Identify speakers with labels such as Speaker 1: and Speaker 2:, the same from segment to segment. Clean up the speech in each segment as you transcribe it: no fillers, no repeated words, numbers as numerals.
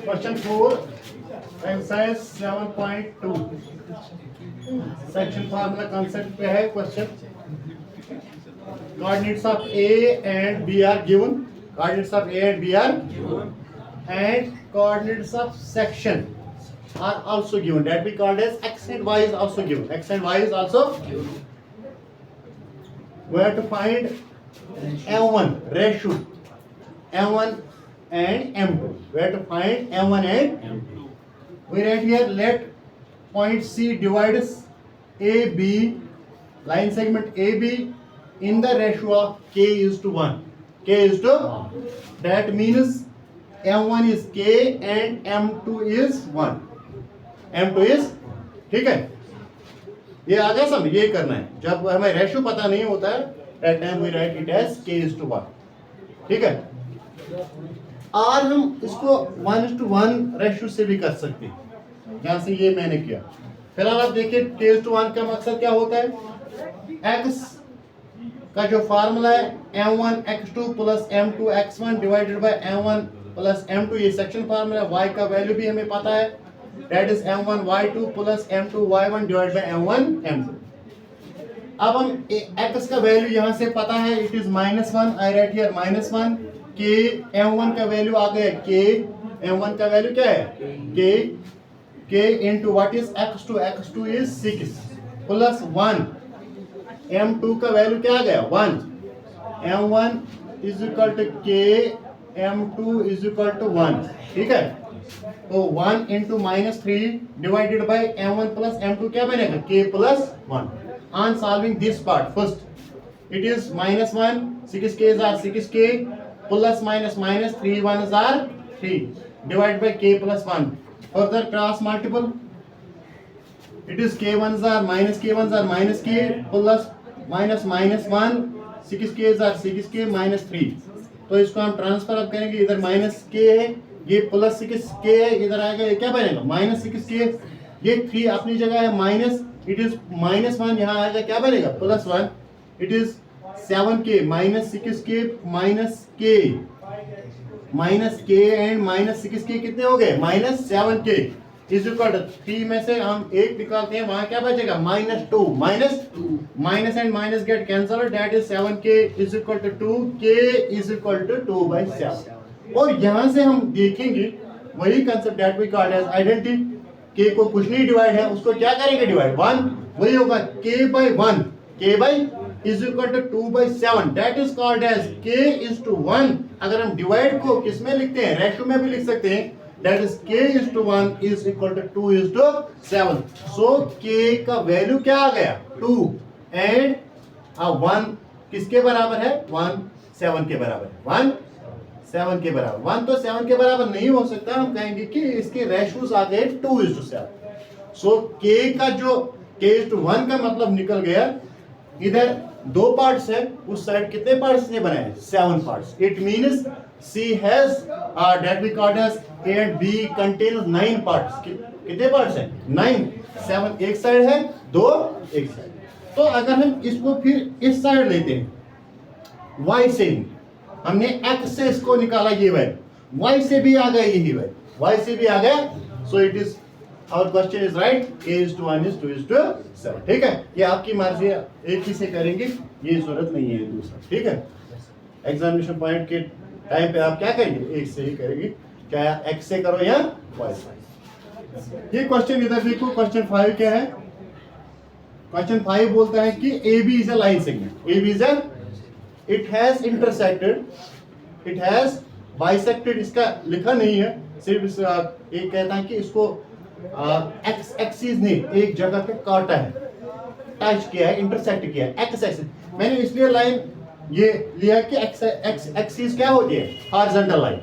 Speaker 1: Question 4 exercise 7.2 section formula concept पे है question. coordinates of A and B are given. Coordinates of A and B are given, and coordinates of section are also given. That we called as X and Y is also given. X and Y is also given. We have to find M1 ratio M1 and M2. We have to find M1 and M2. We write here, let point C divides AB, line segment AB, in the ratio of K is to 1. K is to 1. That means M1 is K and M2 is 1. M2 is, ठीक है, ये आ गया समझ। ये करना है जब हमें रेशियो पता नहीं होता है, that time we write it as K is to 1. ठीक है, और हम इसको 1:1 रेशियो से भी कर सकते हैं, जहां से ये मैंने किया। फिलहाल आप देखिए K is to 1 का मकसद क्या होता है। X का जो फार्मूला है M1 X2 plus M2 X1 divided by M1 plus M2, ये सेक्शन फार्मूला है। Y का वैल्यू भी हमें पता है, that is M1 Y2 plus M2 Y1 divided by M1 M2। अब हम X का वैल्यू यहां से पता है, it is -1। I write here -1। K M1 का वैल्यू आ गया, K M1 का वैल्यू क्या है, K into what is X2, X2 is 6 plus 1, M2 का वैल्यू क्या आ गया 1, M1 is equal to K, M2 is equal to 1। ठीक है, तो 1 into -3 divided by M1 plus M2 क्या बनेगा, K plus 1। On solving this part, first it is -1, 6 K's are 6K, plus minus minus 3 1's are 3 divide by K plus 1। Further cross multiple, it is K1's are minus K plus minus -1, 6K's are 6K minus 3। तो इसको हम transfer अब करेंगे, इधर -K है, ये plus 6K है, इधर आएगा, ये क्या बनेगा -6K। ये 3 अपनी जगह है माइनस, इट इज -1, यहाँ आएगा क्या बनेगा +1, it is 7K minus 6K minus K and minus 6K कितने हो गए -7K इज इक्वल टू 3 में से हम 1 निकालते हैं, वहां क्या बचेगा -2, minus and minus get cancel, that is 7K is equal to 2, K is equal to 2/7। और यहां से हम देखेंगे वही concept that we called as identity. K को कुछ नहीं डिवाइड है, उसको क्या करेंगे डिवाइड 1, वही होगा K/1, K is equal to 2/7, that is called as K is to 1। अगर हम डिवाइड को किस में लिखते हैं, रेशियो में भी लिख सकते हैं, that is K is to 1 is equal to 2 is to 7। so K का वैल्यू क्या आ गया 2 and 1 किसके बराबर है 1 7 के बराबर है, 1 7 के बराबर। 1 तो 7 के बराबर नहीं हो सकता, हम कहेंगे कि इसके रेशियोज आ गए 2 is to 7। so K का जो K is to 1 का मतलब निकल गया, इधर 2 पार्ट्स है, उस साइड कितने पार्ट्स ने बनाए 7 parts. It means C has that we called as A and B contains 9 parts। कितने पार्ट्स हैं 9, 7 एक साइड है, 2 एक साइड। तो अगर हम इसको फिर इस साइड लेते हैं Y से, हमने X से इसको निकाला ये वैल्यू, Y से भी आ गया यही वैल्यू, Y से भी आ गया। So it is our question is right, K is to 1 is 2 is to 7। ठीक है, ये आपकी मर्जी है, एक ही से करेंगे, ये जरूरत नहीं है दूसरा। ठीक है, एग्जामिनेशन पॉइंट के टाइम पे आप क्या करेंगे, एक से ही करेंगे, चाहे X से करो या Y से। ये क्वेश्चन इधर देखो, क्वेश्चन 5 क्या है। क्वेश्चन 5 बोलता है कि AB is a line segment, AB is a, it has intersected, it has bisected, इसका लिखा नहीं है, सिर्फ एक कहता है कि इसको एक्स एक्सिस ने एक जगह पे काटा है, टच किया है, इंटरसेक्ट किया है, एक्स एक्सिस। मैंने इसलिए लाइन ये लिया कि एक्स एक्सिस क्या होती है हॉरिजॉन्टल लाइन।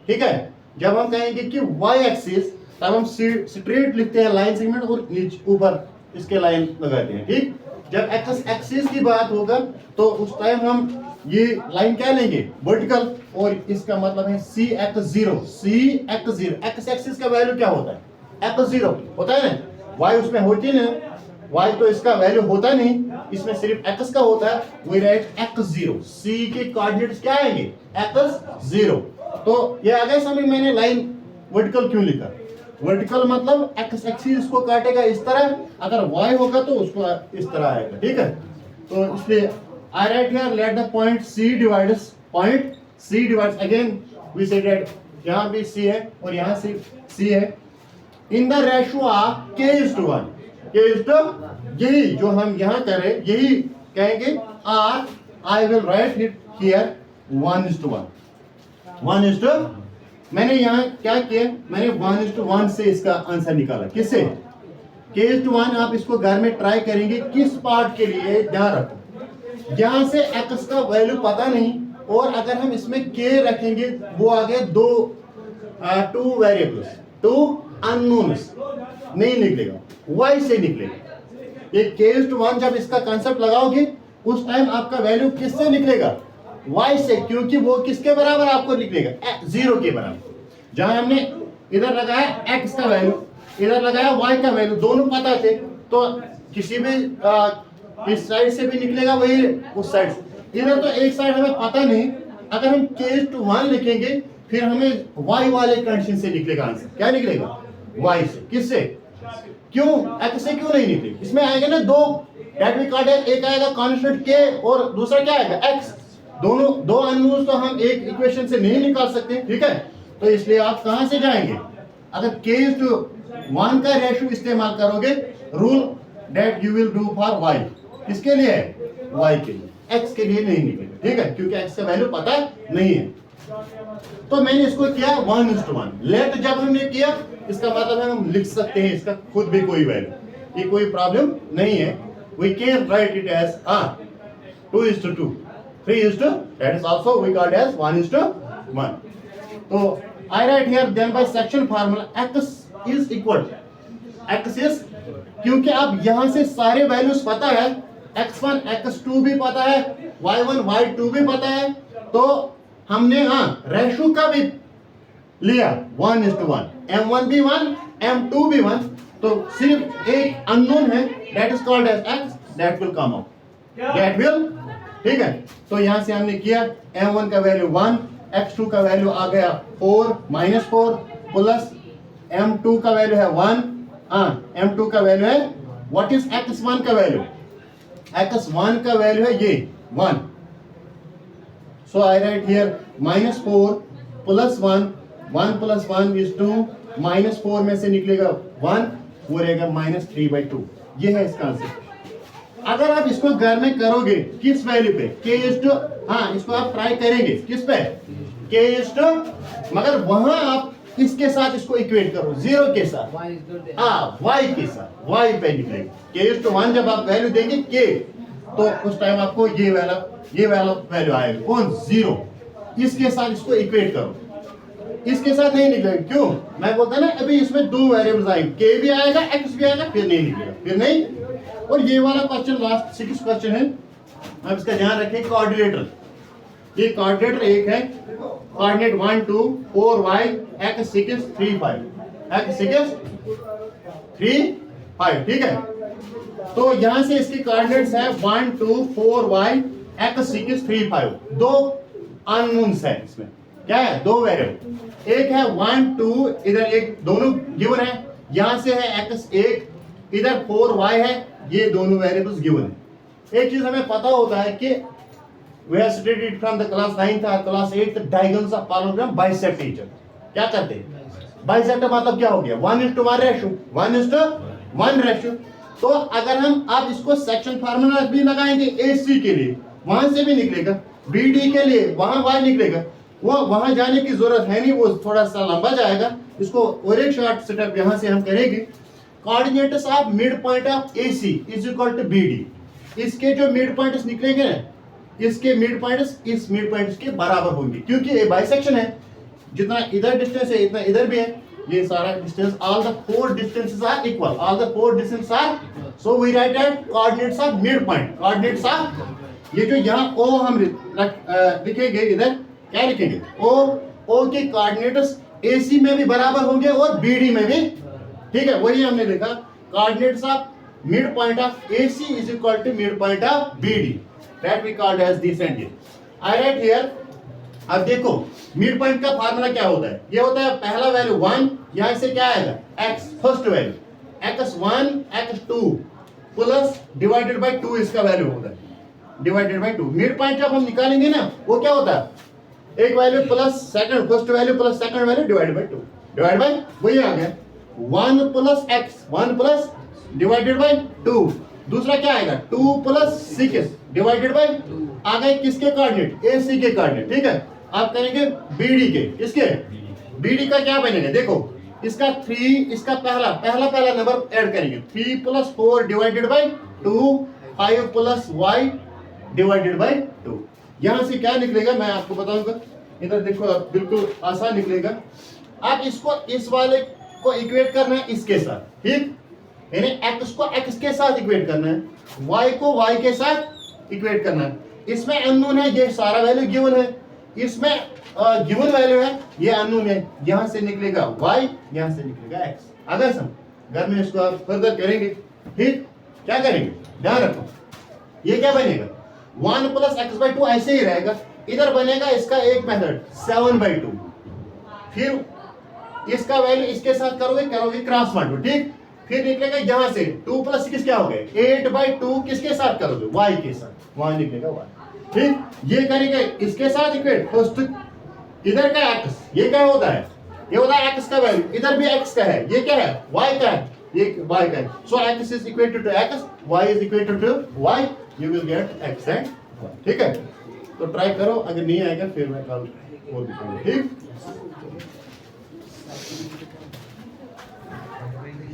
Speaker 1: ठीक है, जब हम कहेंगे कि y एक्सिस, तब हम स्ट्रेट लिखते हैं लाइन सेगमेंट और नीचे ऊपर इसके लाइन लगाते हैं। ठीक, जब एक्स एक्सिस की बात होगा तो उस टाइम हम ये लाइन क्या लेंगे वर्टिकल, और इसका मतलब है CX0, एक्स एक्सिस का वैल्यू क्या होता है X0 होता है ना, y उसमें होती है ना, y तो इसका वैल्यू होता नहीं, इसमें सिर्फ x का होता है। वी राइट X0, C के कोऑर्डिनेट्स क्या आएंगे X0, तो ये आ गया समझ। मैंने लाइन वर्टिकल क्यों लिखा? वर्टिकल मतलब एक्स एक्सिस को काटेगा इस तरह, अगर वाई होगा तो उसको इस तरह आएगा, ठीक है। तो इसलिए I write here let the point C divides again we say that यहाँ भी सी है और यहाँ से सी है in the ratio of k:1। यही जो हम यहाँ करें यही कहेंगे, और I will write it here 1:1। मैंने यहाँ क्या किया, मैंने 1:1 से इसका आंसर निकाला। किससे? k:1। आप इसको घर में ट्राई करेंगे। किस पार्ट के लिए ध्यान रखो, यहाँ से x का वैल्यू पता नहीं, और अगर हम इसमें k रखेंगे वो आ गए टू वेरिएबल्स, टू अननोन्स, नहीं निकलेगा, y से निकलेगा। ये k:1 जब इसका कंसेप्ट लगाओगे उस टाइम आपका वैल्यू किससे निकलेगा? y से, क्योंकि वो किसके बराबर आपको निकलेगा? 0 के बराबर। जहां हमने इधर लगाया x का वैल्यू, इधर लगाया y का वैल्यू, दोनों पता थे, तो किसी भी इस साइड से भी निकलेगा वही उस साइड से। इधर तो एक साइड हमें पता नहीं, अगर हम k:1 लिखेंगे फिर हमें y वाले कंडीशन से निकलेगा आंसर। क्या निकलेगा? y से। किससे? क्यों x से क्यों नहीं निकलेगा? इसमें आएगा ना दो डेट वी कॉल्ड, एक आएगा कांस्टेंट k और दूसरा क्या आएगा? x। दोनों दो अननोन्स तो हम एक इक्वेशन से नहीं निकाल सकते, ठीक है। तो इसलिए आप कहां से जाएंगे? अगर k:1 का रेशियो इस्तेमाल करोगे, rule that you will do for y। किसके लिए? y के लिए, x के लिए नहीं निकलेगा, ठीक है, क्योंकि x का वैल्यू पता नहीं है। तो मैंने इसको किया 1:1। लेट जब हमने किया इसका मतलब है हम लिख सकते हैं इसका खुद भी कोई वैल्यू, ये कोई प्रॉब्लम नहीं है। We can write it as 2:2, 3:, that is also we called as 1:1. तो I write here then by section formula x is equal, x is, क्योंकि अब यहां से सारे वैल्यूज पता है, x1 x2 भी पता है, y1 y2 भी पता है, तो हमने रेशियो का भी लिया 1:1, m1 भी 1 m2 भी 1, तो सिर्फ एक अननोन है that is called as x, that will come out, that will, ठीक है। तो यहां से हमने किया m1 का वैल्यू 1, x2 का वैल्यू आ गया 4 -4 प्लस m2 का वैल्यू है 1, m2 का वैल्यू है, व्हाट इज x1 का वैल्यू? x1 का वैल्यू है ये 1, सो आई राइट हियर -4 प्लस 1, 1 + 1 = 2, -4 में से निकलेगा 1, वो रहेगा -3/2। ये है इसका आंसर। अगर आप इसको घर में करोगे किस वैल्यू पे? k:, इसको आप ट्राई करेंगे किस पे? k:, मगर वहां आप इसके साथ इसको इक्वेट करो 0 के साथ, y के साथ, y पे निकलेगा k:1। जब आप वैल्यू देंगे k, तो उस टाइम आपको ये वाला वैल्यू आएगा, कौन? 0। इसके साथ इसको इक्वेट करो, इसके साथ नहीं निकलेगा। क्यों? मैं बोलता ना अभी इसमें दो वेरिएबल्स आएंगे, k भी आएगा x भी आएगा, फिर नहीं निकलेगा, फिर नहीं। और ये वाला क्वेश्चन लास्ट 6 क्वेश्चन है, आप इसका ध्यान रखें। कोऑर्डिनेटर, ये कोऑर्डिनेटर एक है, कोऑर्डिनेट 1 2 4 y x 6 3 5, x 6 3 5, ठीक है। तो यहां से इसके कोऑर्डिनेट्स है 1 2 4 y x 6 3 5, दो अननोन्स है इसमें। क्या है? दो वेरिएबल, एक है 1 2, इधर एक दोनों गिवन है, यहां से है x1, इधर 4y है, ये दोनों वेरिएबल्स गिवन है। एक चीज हमें पता होता है कि we have studied it from the class 9th or class 8th, diagonals of parallelogram bisect each other। क्या करते हैं? बाइसेक्ट मतलब क्या हो गया? 1:1 रेशियो, 1:1 रेशियो। तो अगर हम आप इसको सेक्शन फार्मूला भी लगाएंगे AC के लिए, वहां से भी निकलेगा, BD के लिए वहां y निकलेगा, वो वहां जाने की जरूरत है नहीं, वो थोड़ा सा लंबा जाएगा। इसको और एक शॉर्ट सेटअप यहां से हम करेंगे। Coordinates of mid point of AC is equal to BD। इसके जो मिड पॉइंट्स निकलेंगे ना, इसके मिड पॉइंट्स इस मिड पॉइंट्स के बराबर होंगे, क्योंकि ये बाइसेक्शन है, जितना इधर डिस्टेंस है इतना इधर भी है, ये सारा distance, all the 4 distances are equal, all the 4 distance are, so we write that coordinates of mid point, coordinates of, ये जो यहाँ O हम लिखेंगे, इधर क्या लिखेंगे? O के कोऑर्डिनेट्स AC में भी बराबर होंगे और BD में भी, ठीक है, वही हमने लिखा, coordinates of mid point of AC is equal to mid point of BD, that we called as this and this। I write here अब देखो मिड पॉइंट का फार्मूला क्या होता है, ये होता है पहला वैल्यू 1, यहां से क्या आएगा x, first value x1 x2 plus divided by 2 इसका वैल्यू होता है, डिवाइडेड बाय 2। मिड पॉइंट जब हम निकालेंगे ना वो क्या होता है, एक value plus second, first value plus second value divided by 2, divide by वही आ गया 1 plus x, 1 plus divided by 2, दूसरा क्या आएगा 2 प्लस 6 डिवाइडेड बाय आ गए किसके कोऑर्डिनेट, AC के कोऑर्डिनेट, ठीक है। आप करेंगे BD के, किसके BD का क्या बनेगा, देखो इसका 3, इसका पहला नंबर ऐड करेंगे 3 plus 4 divided by 2, 5 plus y divided by 2। यहां से क्या निकलेगा मैं आपको बताऊंगा, इधर देखो आप, बिल्कुल आसान निकलेगा। आप इसको इस वाले को इक्वेट करना है इसके साथ, ठीक, यानी x को x के साथ इक्वेट करना है, y को y के साथ इक्वेट करना है। इसमें अननोन है, ये सारा वैल्यू गिवन है, इसमें गिवन वैल्यू है, ये अननोन है, यहां से निकलेगा y, यहां से निकलेगा x। अगर हम घर में इसको आप फर्दर करेंगे, ठीक, क्या करेंगे ध्यान रखो, ये क्या बनेगा 1 प्लस एक्स बाई 2 ऐसे ही रहेगा, इधर बनेगा इसका एक मेथड 7/2, फिर इसका वैल्यू इसके साथ करोगे क्रॉस मल्टीप्लाई, ठीक, फिर निकलेगा यहां से 2 प्लस 6 क्या हो गए 8/2, किसके साथ करोगे y के साथ, y निकलेगा y, ठीक। ये करेंगे इसके साथ इक्वेट, फर्स्ट इधर का x, ये क्या होता है, ये होता है x का वैल्यू, इधर भी x का है, ये क्या है y का है, ये y का है, so x is equated to x, y is equated to y, you will get x and y, ठीक है। तो ट्राई करो, अगर नहीं आएगा फिर मैं कल वो दिखाऊंगा, ठीक।